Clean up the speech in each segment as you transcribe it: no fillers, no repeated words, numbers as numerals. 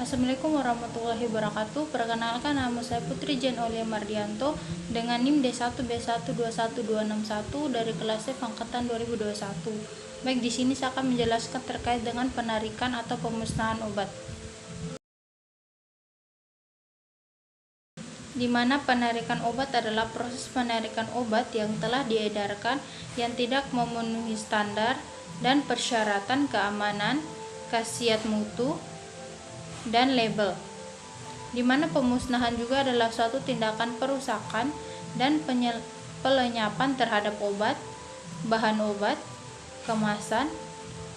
Assalamualaikum warahmatullahi wabarakatuh. Perkenalkan, nama saya Putri Jen Aulia Mardianto dengan NIM D1B121261 dari kelas F angkatan 2021. Baik, di sini saya akan menjelaskan terkait dengan penarikan atau pemusnahan obat. Di mana penarikan obat adalah proses penarikan obat yang telah diedarkan yang tidak memenuhi standar dan persyaratan keamanan, khasiat mutu, dan label. Di mana pemusnahan juga adalah suatu tindakan perusakan dan pelenyapan terhadap obat, bahan obat, kemasan,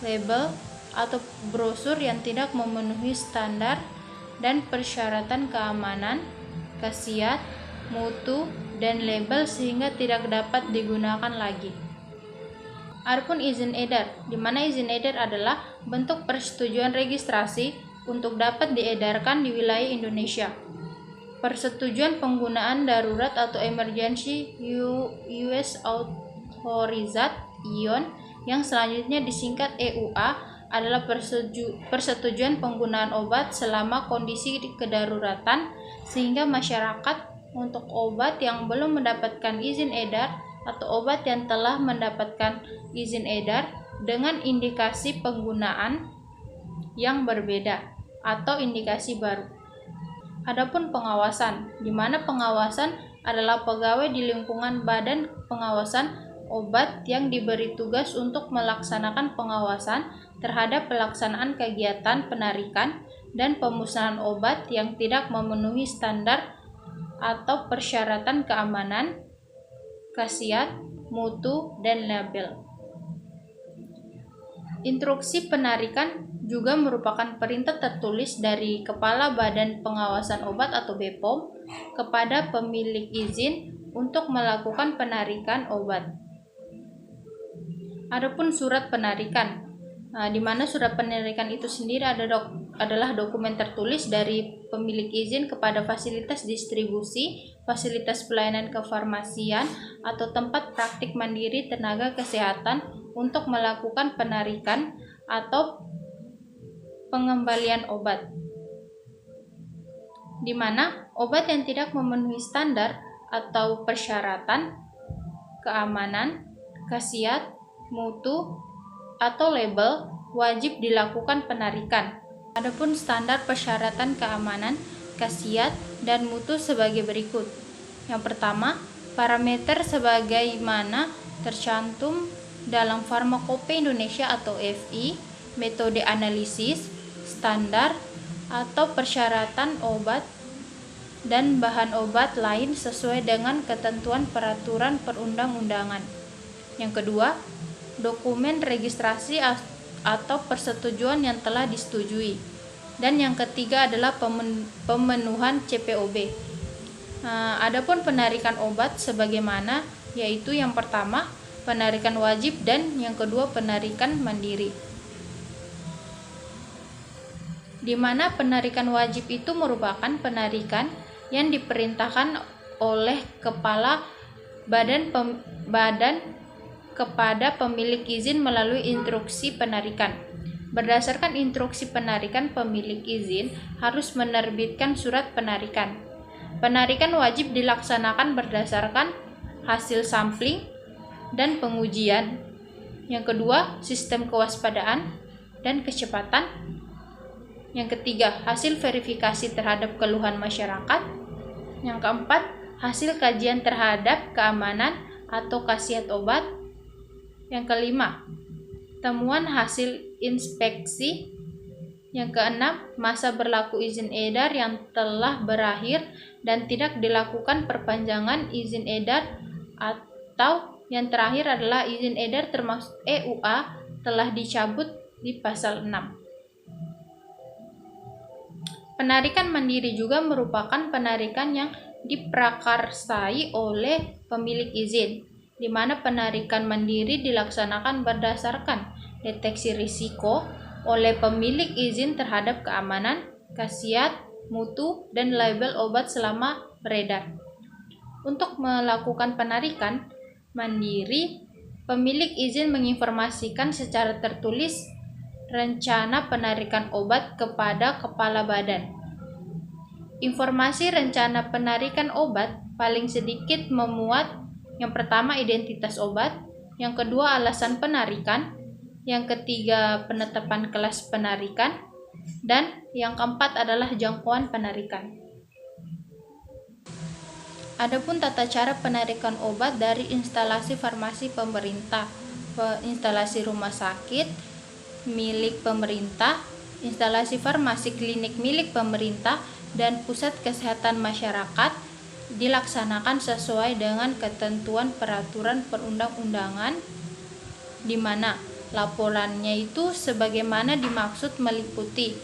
label, atau brosur yang tidak memenuhi standar dan persyaratan keamanan, khasiat, mutu, dan label sehingga tidak dapat digunakan lagi. Adapun izin edar, di mana izin edar adalah bentuk persetujuan registrasi untuk dapat diedarkan di wilayah Indonesia. Persetujuan penggunaan darurat atau emergency use authorized ion yang selanjutnya disingkat EUA adalah persetujuan penggunaan obat selama kondisi kedaruratan, sehingga masyarakat untuk obat yang belum mendapatkan izin edar atau obat yang telah mendapatkan izin edar dengan indikasi penggunaan yang berbeda atau indikasi baru. Adapun pengawasan, di mana pengawasan adalah pegawai di lingkungan Badan Pengawasan Obat yang diberi tugas untuk melaksanakan pengawasan terhadap pelaksanaan kegiatan penarikan dan pemusnahan obat yang tidak memenuhi standar atau persyaratan keamanan, khasiat, mutu, dan label. Instruksi penarikan juga merupakan perintah tertulis dari Kepala Badan Pengawasan Obat atau BPOM kepada pemilik izin untuk melakukan penarikan obat. Adapun surat penarikan, di mana surat penarikan itu sendiri adalah dokumen tertulis dari pemilik izin kepada fasilitas distribusi, fasilitas pelayanan kefarmasian, atau tempat praktik mandiri tenaga kesehatan untuk melakukan penarikan atau pengembalian obat, di mana obat yang tidak memenuhi standar atau persyaratan keamanan, khasiat, mutu, atau label wajib dilakukan penarikan. Adapun standar persyaratan keamanan, khasiat, dan mutu sebagai berikut. Yang pertama, parameter sebagaimana tercantum dalam Farmakope Indonesia atau FI, metode analisis, standar, atau persyaratan obat dan bahan obat lain sesuai dengan ketentuan peraturan perundang-undangan. Yang kedua, dokumen registrasi atau persetujuan yang telah disetujui. Dan yang ketiga adalah pemenuhan CPOB. Adapun penarikan obat sebagaimana, yaitu yang pertama penarikan wajib dan yang kedua penarikan mandiri. Di mana penarikan wajib itu merupakan penarikan yang diperintahkan oleh kepala badan kepada pemilik izin melalui instruksi penarikan. Berdasarkan instruksi penarikan, pemilik izin harus menerbitkan surat penarikan. Penarikan wajib dilaksanakan berdasarkan hasil sampling dan pengujian. Yang kedua, sistem kewaspadaan dan kecepatan. Yang ketiga, hasil verifikasi terhadap keluhan masyarakat. Yang keempat, hasil kajian terhadap keamanan atau khasiat obat. Yang kelima, temuan hasil inspeksi. Yang keenam, masa berlaku izin edar yang telah berakhir dan tidak dilakukan perpanjangan izin edar, atau yang terakhir adalah izin edar termasuk EUA telah dicabut di pasal 6. Penarikan mandiri juga merupakan penarikan yang diprakarsai oleh pemilik izin, di mana penarikan mandiri dilaksanakan berdasarkan deteksi risiko oleh pemilik izin terhadap keamanan, khasiat, mutu, dan label obat selama beredar. Untuk melakukan penarikan mandiri, pemilik izin menginformasikan secara tertulis rencana penarikan obat kepada kepala badan. Informasi rencana penarikan obat paling sedikit memuat yang pertama identitas obat, yang kedua alasan penarikan, yang ketiga penetapan kelas penarikan, dan yang keempat adalah jangkauan penarikan. Adapun tata cara penarikan obat dari instalasi farmasi pemerintah, instalasi rumah sakit milik pemerintah, instalasi farmasi klinik milik pemerintah, dan pusat kesehatan masyarakat dilaksanakan sesuai dengan ketentuan peraturan perundang-undangan, di mana laporannya itu sebagaimana dimaksud meliputi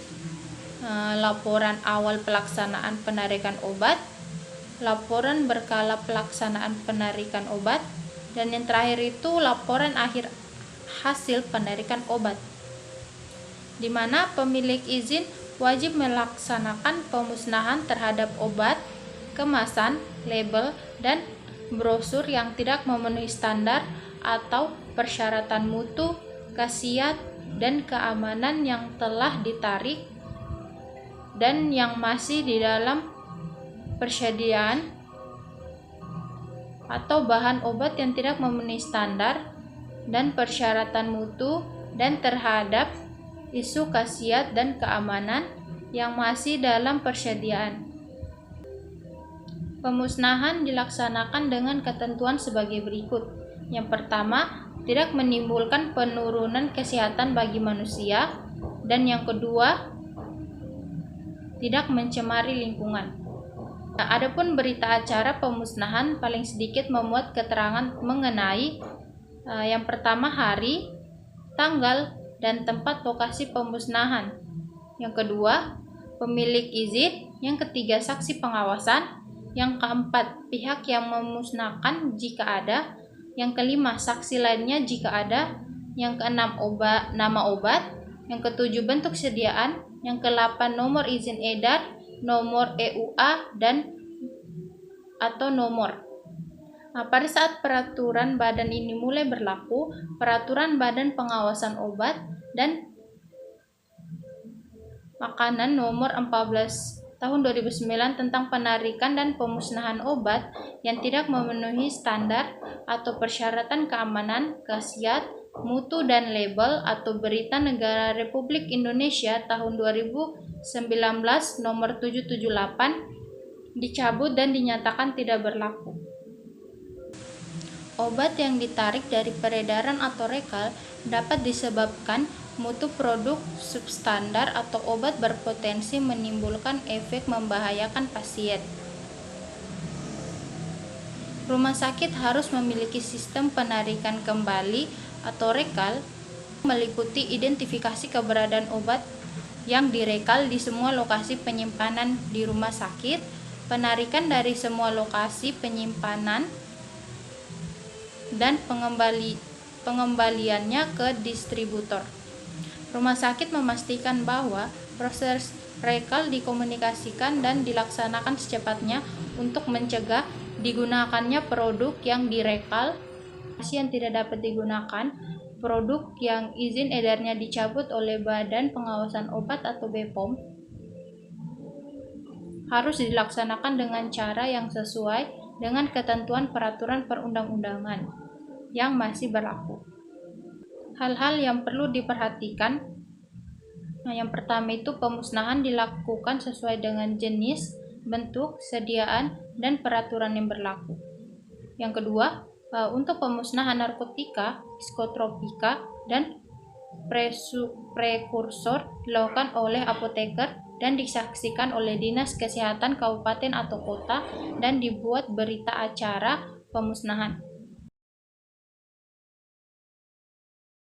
laporan awal pelaksanaan penarikan obat, laporan berkala pelaksanaan penarikan obat, dan yang terakhir itu laporan akhir hasil penarikan obat, di mana pemilik izin wajib melaksanakan pemusnahan terhadap obat, kemasan, label, dan brosur yang tidak memenuhi standar atau persyaratan mutu, khasiat, dan keamanan yang telah ditarik dan yang masih di dalam persediaan, atau bahan obat yang tidak memenuhi standar dan persyaratan mutu, dan terhadap isu khasiat dan keamanan yang masih dalam persediaan. Pemusnahan dilaksanakan dengan ketentuan sebagai berikut. Yang pertama, tidak menimbulkan penurunan kesehatan bagi manusia, dan yang kedua, tidak mencemari lingkungan. Nah, adapun berita acara pemusnahan paling sedikit memuat keterangan mengenai yang pertama hari, tanggal, dan tempat lokasi pemusnahan. Yang kedua, pemilik izin. Yang ketiga, saksi pengawasan. Yang keempat, pihak yang memusnahkan jika ada. Yang kelima, saksi lainnya jika ada. Yang keenam, nama obat. Yang ketujuh, bentuk sediaan. Yang ke-8, nomor izin edar, nomor EUA, dan atau nomor. Nah, pada saat peraturan badan ini mulai berlaku, peraturan Badan Pengawasan Obat dan Makanan nomor 14 tahun 2009 tentang penarikan dan pemusnahan obat yang tidak memenuhi standar atau persyaratan keamanan, khasiat, mutu, dan label atau Berita Negara Republik Indonesia tahun 2019 nomor 778 dicabut dan dinyatakan tidak berlaku. Obat yang ditarik dari peredaran atau rekal dapat disebabkan mutu produk substandar atau obat berpotensi menimbulkan efek membahayakan pasien. Rumah sakit harus memiliki sistem penarikan kembali atau rekal, meliputi identifikasi keberadaan obat yang direkal di semua lokasi penyimpanan di rumah sakit, penarikan dari semua lokasi penyimpanan, dan pengembaliannya ke distributor. Rumah sakit memastikan bahwa proses rekal dikomunikasikan dan dilaksanakan secepatnya untuk mencegah digunakannya produk yang direkal, yang tidak dapat digunakan, produk yang izin edarnya dicabut oleh Badan Pengawasan Obat atau BPOM, harus dilaksanakan dengan cara yang sesuai dengan ketentuan peraturan perundang-undangan yang masih berlaku. Hal-hal yang perlu diperhatikan. Nah, yang pertama itu pemusnahan dilakukan sesuai dengan jenis, bentuk, sediaan, dan peraturan yang berlaku. Yang kedua, untuk pemusnahan narkotika, psikotropika, dan prekursor dilakukan oleh apoteker dan disaksikan oleh Dinas Kesehatan Kabupaten atau Kota dan dibuat berita acara pemusnahan.